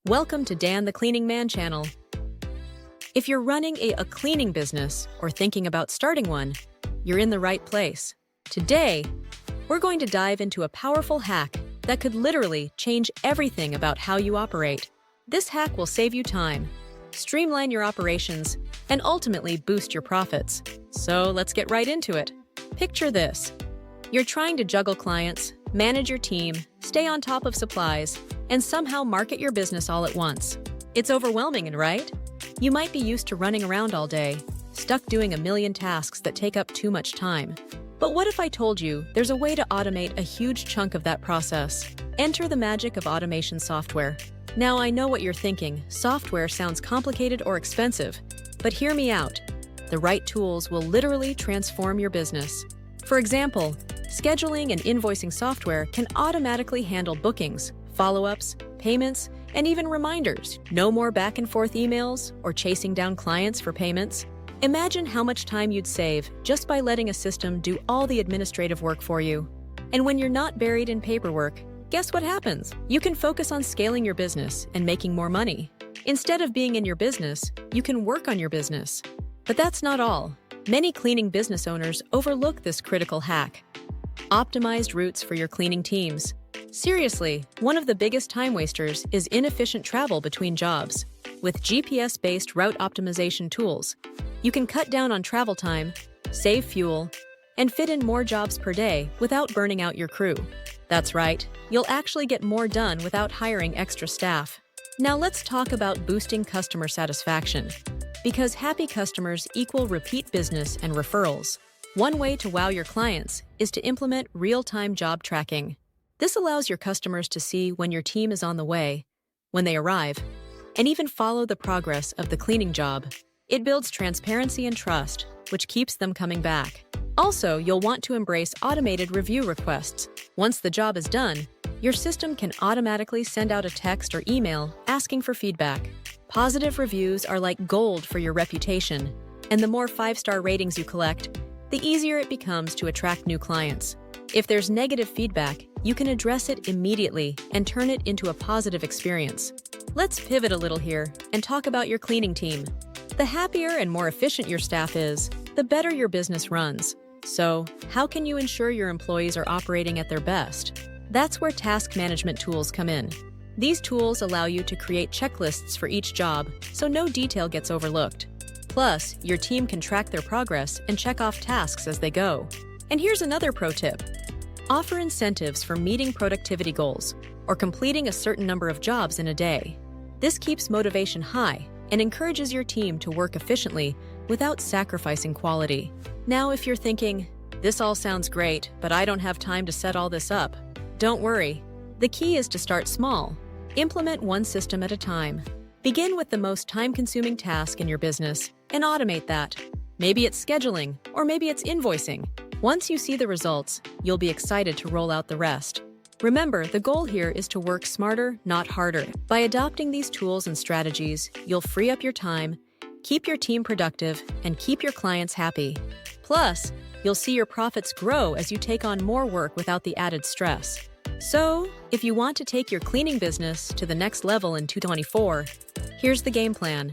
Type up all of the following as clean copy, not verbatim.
Welcome to Dan the Cleaning Man channel. If you're running a cleaning business or thinking about starting one, you're in the right place. Today, we're going to dive into a powerful hack that could literally change everything about how you operate. This hack will save you time, streamline your operations, and ultimately boost your profits. So let's get right into it. Picture this. You're trying to juggle clients, manage your team, stay on top of supplies, and somehow market your business all at once. It's overwhelming, right? You might be used to running around all day, stuck doing a million tasks that take up too much time. But what if I told you there's a way to automate a huge chunk of that process? Enter the magic of automation software. Now, I know what you're thinking. Software sounds complicated or expensive, but hear me out. The right tools will literally transform your business. For example, scheduling and invoicing software can automatically handle bookings, follow-ups, payments, and even reminders. No more back-and-forth emails or chasing down clients for payments. Imagine how much time you'd save just by letting a system do all the administrative work for you. And when you're not buried in paperwork, guess what happens? You can focus on scaling your business and making more money. Instead of being in your business, you can work on your business. But that's not all. Many cleaning business owners overlook this critical hack. Optimized routes for your cleaning teams. Seriously, one of the biggest time wasters is inefficient travel between jobs. With GPS-based route optimization tools, you can cut down on travel time, save fuel, and fit in more jobs per day without burning out your crew. That's right, you'll actually get more done without hiring extra staff. Now let's talk about boosting customer satisfaction. Because happy customers equal repeat business and referrals. One way to wow your clients is to implement real-time job tracking. This allows your customers to see when your team is on the way, when they arrive, and even follow the progress of the cleaning job. It builds transparency and trust, which keeps them coming back. Also, you'll want to embrace automated review requests. Once the job is done, your system can automatically send out a text or email asking for feedback. Positive reviews are like gold for your reputation, and the more 5-star ratings you collect, the easier it becomes to attract new clients. If there's negative feedback, you can address it immediately and turn it into a positive experience. Let's pivot a little here and talk about your cleaning team. The happier and more efficient your staff is, the better your business runs. So, how can you ensure your employees are operating at their best? That's where task management tools come in. These tools allow you to create checklists for each job, so no detail gets overlooked. Plus, your team can track their progress and check off tasks as they go. And here's another pro tip. Offer incentives for meeting productivity goals or completing a certain number of jobs in a day. This keeps motivation high and encourages your team to work efficiently without sacrificing quality. Now, if you're thinking, this all sounds great, but I don't have time to set all this up, don't worry. The key is to start small. Implement one system at a time. Begin with the most time-consuming task in your business and automate that. Maybe it's scheduling, or maybe it's invoicing. Once you see the results, you'll be excited to roll out the rest. Remember, the goal here is to work smarter, not harder. By adopting these tools and strategies, you'll free up your time, keep your team productive, and keep your clients happy. Plus, you'll see your profits grow as you take on more work without the added stress. So, if you want to take your cleaning business to the next level in 2024, here's the game plan.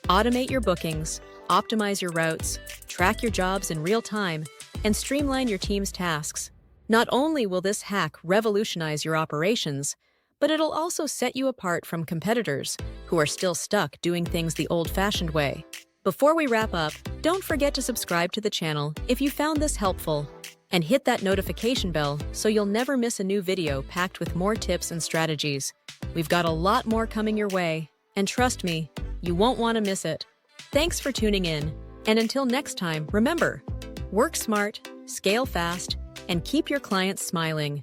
Automate your bookings, optimize your routes, track your jobs in real time, and streamline your team's tasks. Not only will this hack revolutionize your operations, but it'll also set you apart from competitors who are still stuck doing things the old-fashioned way. Before we wrap up, don't forget to subscribe to the channel if you found this helpful, and hit that notification bell so you'll never miss a new video packed with more tips and strategies. We've got a lot more coming your way, and trust me, you won't want to miss it. Thanks for tuning in, and until next time, remember, work smart, scale fast, and keep your clients smiling.